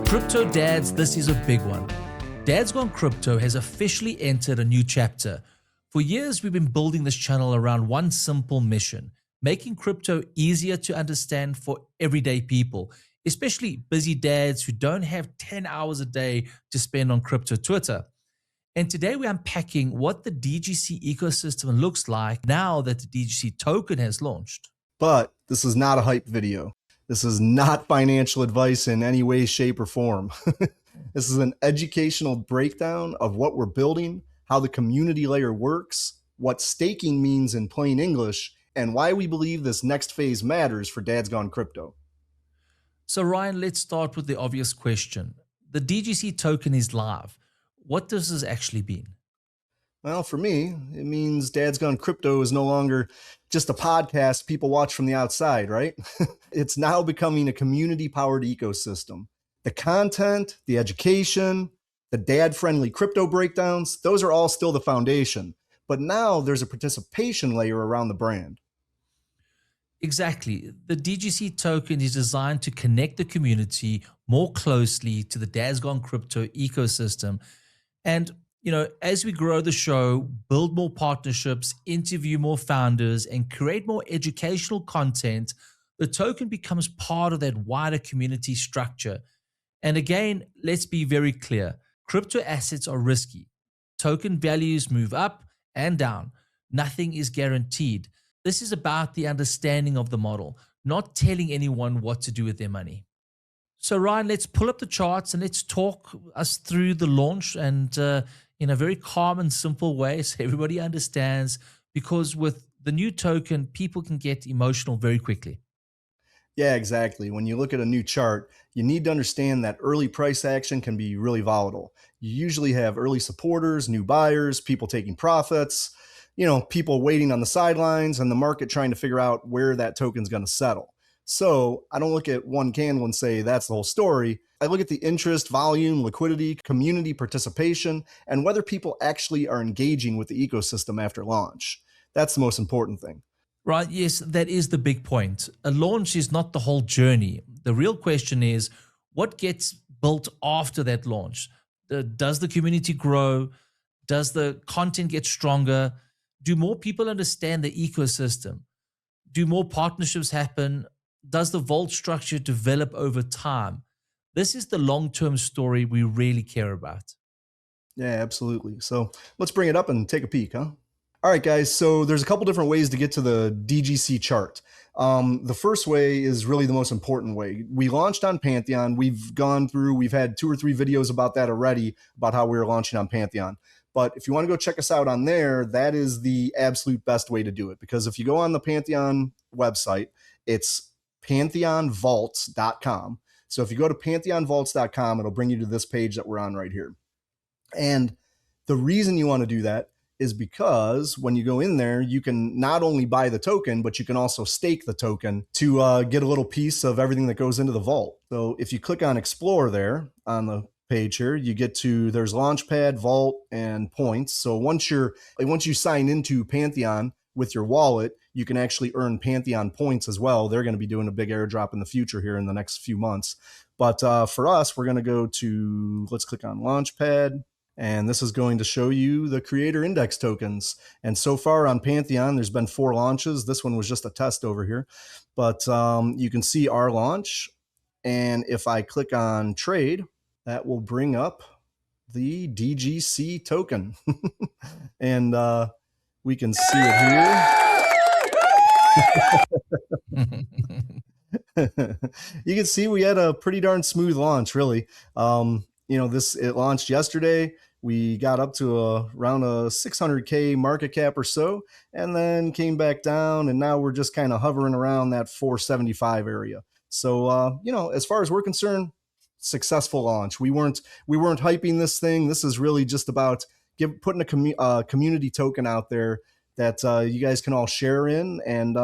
Crypto dads, this is a big one. Dad's Gone Crypto has officially entered a new chapter. For years, we've been building this channel around one simple mission: making crypto easier to understand for everyday people, especially busy dads who don't have 10 hours a day to spend on crypto Twitter. And today we're unpacking what the DGC ecosystem looks like now that the DGC token has launched. But this is not a hype video. This is not financial advice in any way, shape, or form. This is an educational breakdown of what we're building, how the community layer works, what staking means in plain English, and why we believe this next phase matters for Dad's Gone Crypto. So Ryan, let's start with the obvious question. The DGC token is live. What does this actually mean? Well, for me, it means Dad's Gone Crypto is no longer just a podcast people watch from the outside, right? It's now becoming a community-powered ecosystem. The content, the education, the dad-friendly crypto breakdowns, those are all still the foundation. But now there's a participation layer around the brand. Exactly. The DGC token is designed to connect the community more closely to the Dad's Gone Crypto ecosystem. And as we grow the show, build more partnerships, interview more founders, and create more educational content, the token becomes part of that wider community structure. And again, let's be very clear. Crypto assets are risky. Token values move up and down. Nothing is guaranteed. This is about the understanding of the model, not telling anyone what to do with their money. So Ryan, let's pull up the charts and let's talk us through the launch and in a very calm and simple way so everybody understands, because with the new token, people can get emotional very quickly. Yeah, exactly. When you look at a new chart, you need to understand that early price action can be really volatile. You usually have early supporters, new buyers, people taking profits, people waiting on the sidelines, and the market trying to figure out where that token's going to settle. So I don't look at one candle and say that's the whole story. I look at the interest, volume, liquidity, community participation, and whether people actually are engaging with the ecosystem after launch. That's the most important thing. Right. Yes, that is the big point. A launch is not the whole journey. The real question is what gets built after that launch? Does the community grow? Does the content get stronger? Do more people understand the ecosystem? Do more partnerships happen? Does the vault structure develop over time? This is the long-term story we really care about. Yeah, absolutely. So let's bring it up and take a peek, huh? All right, guys. So there's a couple different ways to get to the DGC chart. The first way is really the most important way. We launched on Pantheon. We've had 2 or 3 videos about that already, about how we were launching on Pantheon. But if you want to go check us out on there, that is the absolute best way to do it. Because if you go on the Pantheon website, it's pantheonvaults.com. So if you go to pantheonvaults.com, it'll bring you to this page that we're on right here. And the reason you want to do that is because when you go in there, you can not only buy the token, but you can also stake the token to get a little piece of everything that goes into the vault. So if you click on Explore there on the page here, you get to, there's Launchpad, Vault, and Points. So once you sign into Pantheon with your wallet, you can actually earn Pantheon points as well. They're going to be doing a big airdrop in the future here in the next few months. But for us, we're going to go to, let's click on Launchpad. And this is going to show you the creator index tokens. And so far on Pantheon, there's been 4 launches. This one was just a test over here. But you can see our launch. And if I click on trade, that will bring up the DGC token. And we can see it here. You can see we had a pretty darn smooth launch, really. It launched yesterday. We got up to around a 600K market cap or so, and then came back down, and now we're just kind of hovering around that 475 area. So, as far as we're concerned, successful launch. We weren't hyping this thing. This is really just about putting a community token out there that you guys can all share in, and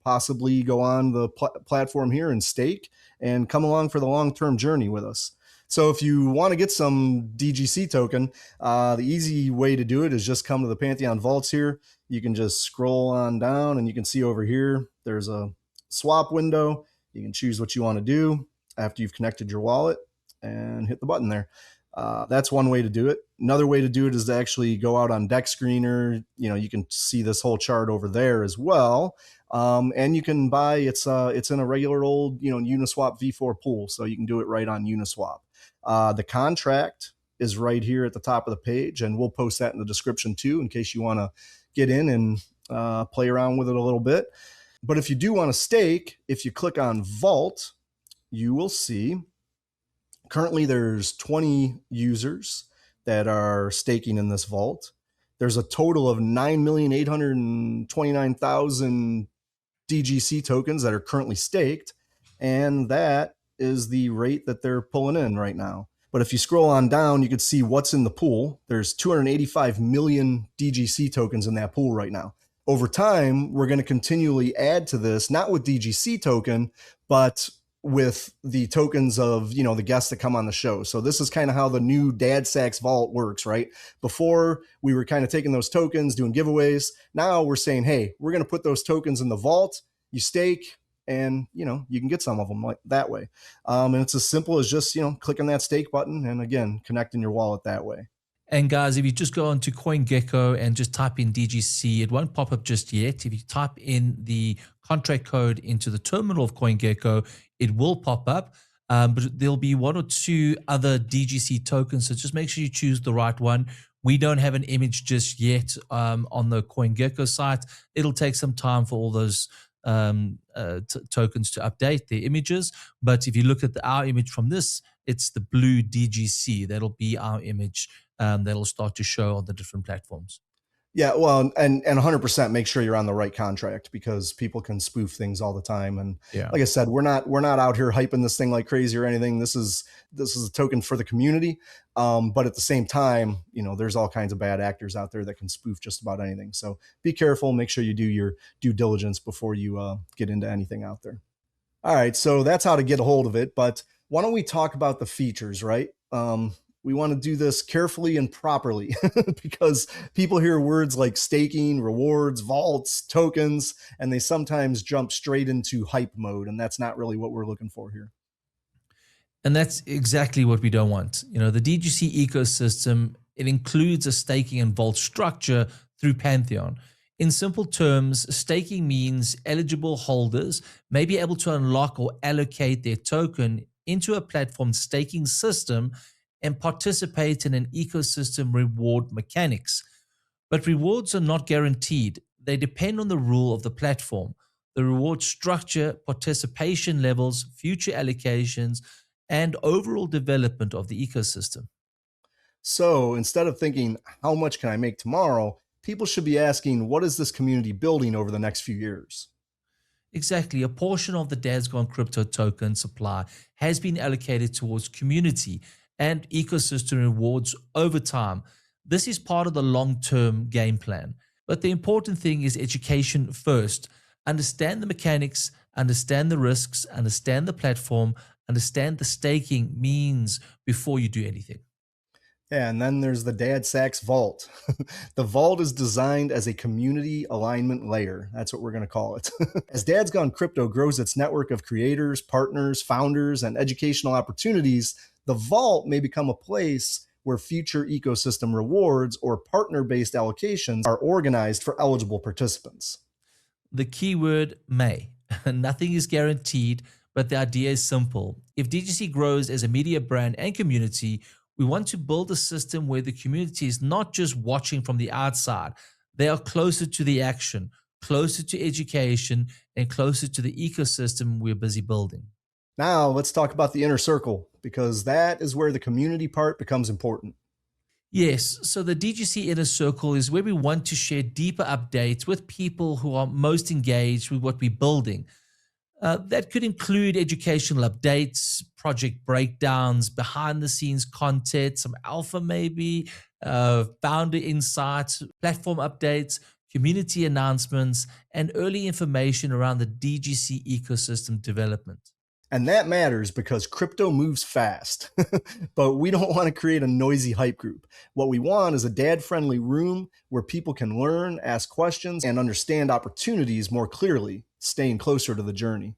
possibly go on the platform here and stake and come along for the long-term journey with us. So if you want to get some DGC token, the easy way to do it is just come to the Pantheon Vaults here. You can just scroll on down and you can see over here, there's a swap window. You can choose what you want to do after you've connected your wallet and hit the button there. That's one way to do it. Another way to do it is to actually go out on Deck Screener. You can see this whole chart over there as well. And you can buy, it's in a regular old, Uniswap V4 pool. So you can do it right on Uniswap. The contract is right here at the top of the page, and we'll post that in the description too, in case you want to get in and play around with it a little bit. But if you do want to stake, if you click on Vault, you will see currently there's 20 users that are staking in this vault. There's a total of 9,829,000 DGC tokens that are currently staked, and that is the rate that they're pulling in right now. But if you scroll on down, you can see what's in the pool. There's 285 million DGC tokens in that pool right now. Over time, we're going to continually add to this, not with DGC token, but with the tokens of, the guests that come on the show. So this is kind of how the new Dad Sacks Vault works, right? Before, we were kind of taking those tokens, doing giveaways. Now we're saying, hey, we're going to put those tokens in the vault, you stake, and you can get some of them like that way. And it's as simple as just clicking that stake button and again connecting your wallet that way. And guys, if you just go onto CoinGecko and just type in DGC, it won't pop up just yet. If you type in the contract code into the terminal of CoinGecko, it will pop up. But there'll be one or two other DGC tokens, so just make sure you choose the right one. We don't have an image just yet on the CoinGecko site. It'll take some time for all those tokens to update their images. But if you look at our image from this, it's the blue DGC. That'll be our image that'll start to show on the different platforms. Yeah, well, and 100% make sure you're on the right contract, because people can spoof things all the time. And like I said, we're not out here hyping this thing like crazy or anything. This is a token for the community, but at the same time, there's all kinds of bad actors out there that can spoof just about anything. So be careful. Make sure you do your due diligence before you get into anything out there. All right, so that's how to get a hold of it. But why don't we talk about the features, right? We want to do this carefully and properly because people hear words like staking, rewards, vaults, tokens, and they sometimes jump straight into hype mode. And that's not really what we're looking for here. And that's exactly what we don't want. The DGC ecosystem, it includes a staking and vault structure through Pantheon. In simple terms, staking means eligible holders may be able to unlock or allocate their token into a platform staking system and participate in an ecosystem reward mechanics. But rewards are not guaranteed. They depend on the rule of the platform, the reward structure, participation levels, future allocations, and overall development of the ecosystem. So instead of thinking, how much can I make tomorrow? People should be asking, what is this community building over the next few years? Exactly. A portion of the Dad's Gone Crypto token supply has been allocated towards community and ecosystem rewards over time. This is part of the long-term game plan. But the important thing is education first. Understand the mechanics, understand the risks, understand the platform, understand the staking means before you do anything. Yeah, and then there's the Dad Sacks Vault. The vault is designed as a community alignment layer. That's what we're going to call it. As Dad's Gone Crypto grows its network of creators, partners, founders, and educational opportunities, the vault may become a place where future ecosystem rewards or partner-based allocations are organized for eligible participants. The keyword may. Nothing is guaranteed, but the idea is simple. If DGC grows as a media brand and community, we want to build a system where the community is not just watching from the outside. They are closer to the action, closer to education, and closer to the ecosystem we're busy building. Now let's talk about the inner circle, because that is where the community part becomes important. Yes, so the DGC Inner Circle is where we want to share deeper updates with people who are most engaged with what we're building. That could include educational updates, project breakdowns, behind the scenes content, some alpha maybe, founder insights, platform updates, community announcements, and early information around the DGC ecosystem development. And that matters because crypto moves fast, but we don't want to create a noisy hype group. What we want is a dad-friendly room where people can learn, ask questions, and understand opportunities more clearly, staying closer to the journey.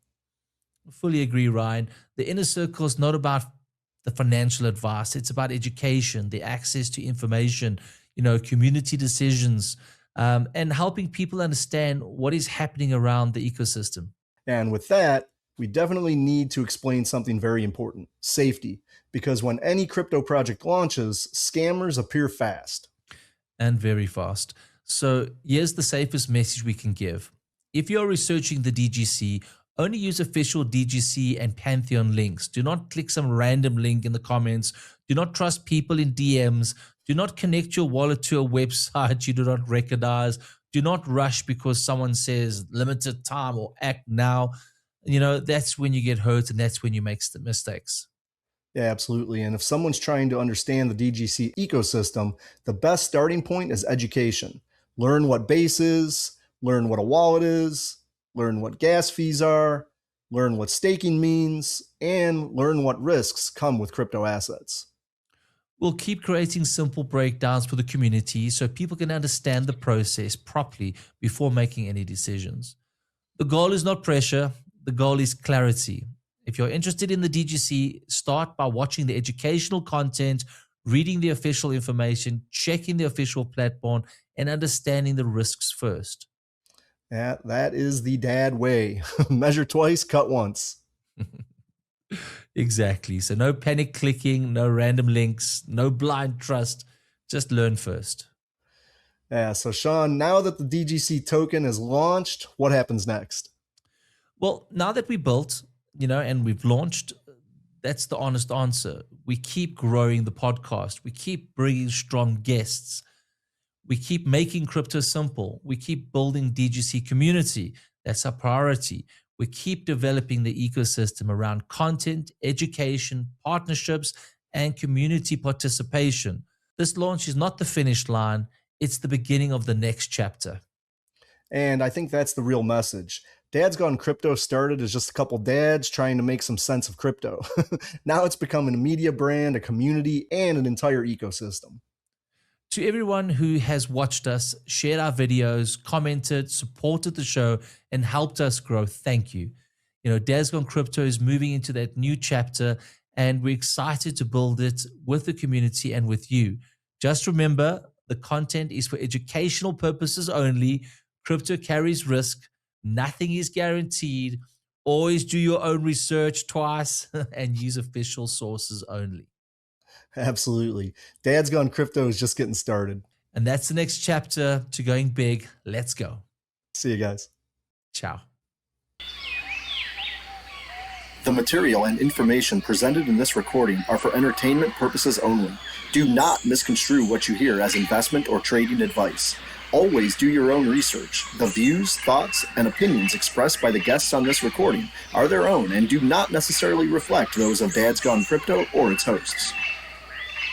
Fully agree, Ryan. The inner circle is not about the financial advice. It's about education, the access to information, community decisions, and helping people understand what is happening around the ecosystem. And with that, we definitely need to explain something very important: safety. Because when any crypto project launches, scammers appear fast. And very fast. So here's the safest message we can give. If you're researching the DGC, only use official DGC and Pantheon links. Do not click some random link in the comments. Do not trust people in DMs. Do not connect your wallet to a website you do not recognize. Do not rush because someone says limited time or act now. That's when you get hurt, and that's when you make mistakes. Yeah, absolutely. And if someone's trying to understand the DGC ecosystem, the best starting point is education. Learn what Base is, learn what a wallet is, learn what gas fees are, learn what staking means, and learn what risks come with crypto assets. We'll keep creating simple breakdowns for the community so people can understand the process properly before making any decisions. The goal is not pressure, the goal is clarity. If you're interested in the DGC, start by watching the educational content, reading the official information, checking the official platform, and understanding the risks first. That is the dad way. Measure twice, cut once. Exactly. So no panic clicking, no random links, no blind trust. Just learn first. Yeah. So Sean, now that the DGC token is launched, what happens next? Well, now that we built, and we've launched, that's the honest answer. We keep growing the podcast. We keep bringing strong guests. We keep making crypto simple. We keep building DGC community. That's our priority. We keep developing the ecosystem around content, education, partnerships, and community participation. This launch is not the finish line. It's the beginning of the next chapter. And I think that's the real message. Dad's Gone Crypto started as just a couple dads trying to make some sense of crypto. Now it's becoming a media brand, a community, and an entire ecosystem. To everyone who has watched us, shared our videos, commented, supported the show, and helped us grow, thank you. Dad's Gone Crypto is moving into that new chapter, and we're excited to build it with the community and with you. Just remember, the content is for educational purposes only. Crypto carries risk. Nothing is guaranteed. Always do your own research twice and use official sources only. Absolutely. Dad's Gone Crypto is just getting started. And that's the next chapter to going big. Let's go. See you guys. Ciao. The material and information presented in this recording are for entertainment purposes only. Do not misconstrue what you hear as investment or trading advice. Always do your own research. The views, thoughts, and opinions expressed by the guests on this recording are their own and do not necessarily reflect those of Dad's Gone Crypto or its hosts.